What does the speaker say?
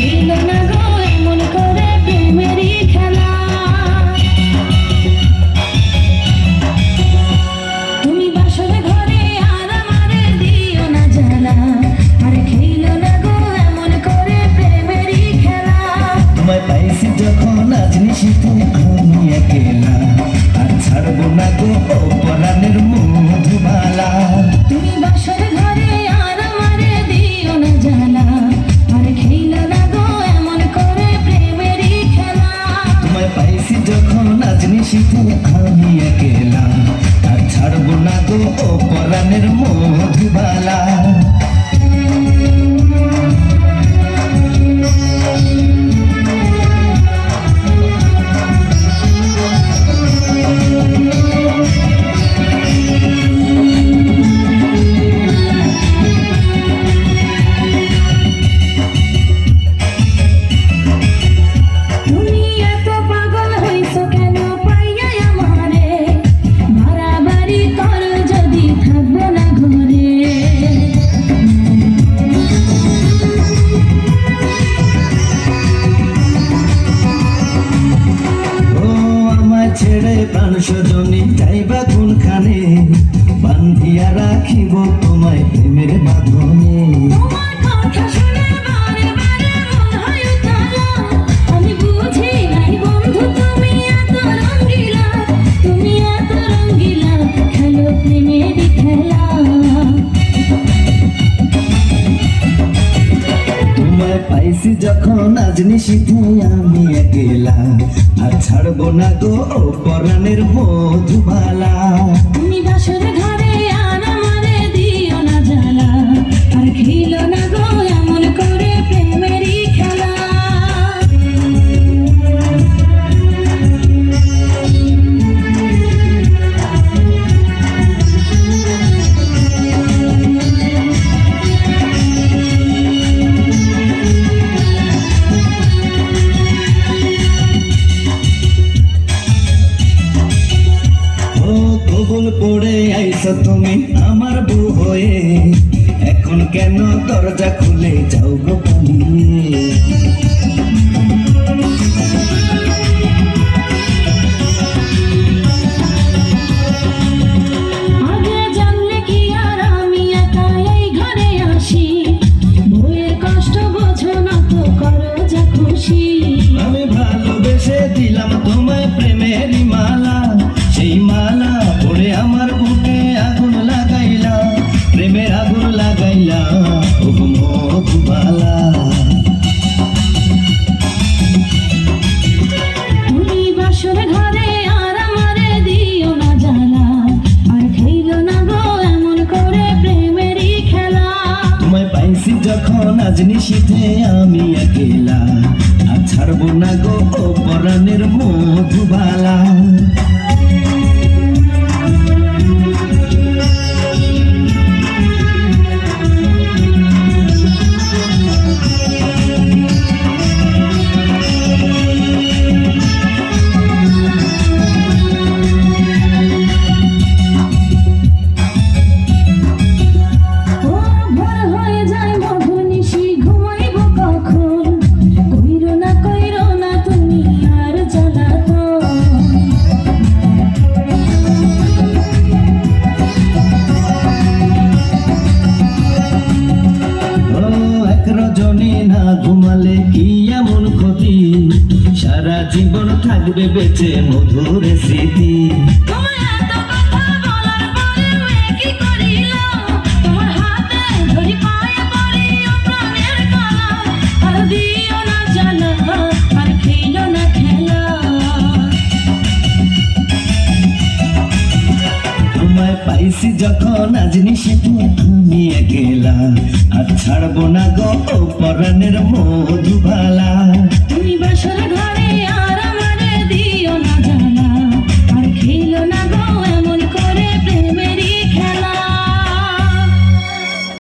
খেলো না গো এমন করে প্রেমেরই খেলা। তুমি বাসর ঘরে আর আমারে দিও না জ্বালা, আর খেলো না গো এমন করে প্রেমেরই খেলা। তোমায় পাইছি যখন আজ নিশিতে আমি একেলা, আর ছাড়বো না গো পরাণের মধুবালা। তুমি বাসর ঘরে আর আমারে দিও না জ্বালা, আর খেলো না গো এমন করে প্রেমেরই খেলা। তোমায় পাইছি যখন আজ নিশিতে আমি একেলা, আর ছাড়বো না গো পরাণের মধুবালা। ছেড়ে প্রাণ সজনী যাইবা কোনখানে, বান্ধিয়া রাখিব তোমায় প্রেমের বাঁধনে। তোমার কথা শুনে বারে বারে মন হয় উতলা, আমি বুঝি নাই বন্ধু তুমি এত রঙ্গিলা, তুমি এত রঙ্গিলা, খেলো প্রেমেরই খেলা। তোমায় পাইছি যখন আজ নিশিতে আমি একেলা, আর ছাড়বো না গো পরাণের মধুবালা। তুমি বাসর ঘরে আর আমারে দিও না জ্বালা, আর খেলো না গো এমন করে প্রেমেরই খেলা। কবুল পড়ে আইছো তুমি আমার বউ হয়ে, এখন কেন দরজা খুলে যাও গো পালিয়ে। আগে জানলে কি আর আমি একা এই ঘরে আসি, বউয়ের কষ্ট বোঝো না তো করো যা খুশি। আমি ভালোবেসে দিলাম তোমায় প্রেমেরই মালা, সেই মালা পড়ে আমার বুকে আগুন লাগাইলা, প্রেমের আগুন লাগাইলা ও মধুবালা। তুমি বাসর ঘরে আর আমারে দিও না জ্বালা, আর খেলো না গো এমন করে প্রেমেরই খেলা। তোমায় পাইছি যখন আজ নিশিতে আমি একেলা, আর ছাড়বো না গো পরাণের মধুবালা। ঘুমালে কি এমন ক্ষতি, সারা জীবন থাকবে বেঁচে মধুর স্মৃতি। তোমায় পাইছি যখন আজ নিশিতে আমি একেলা, আর ছাড়বো না গো পরাণের মধু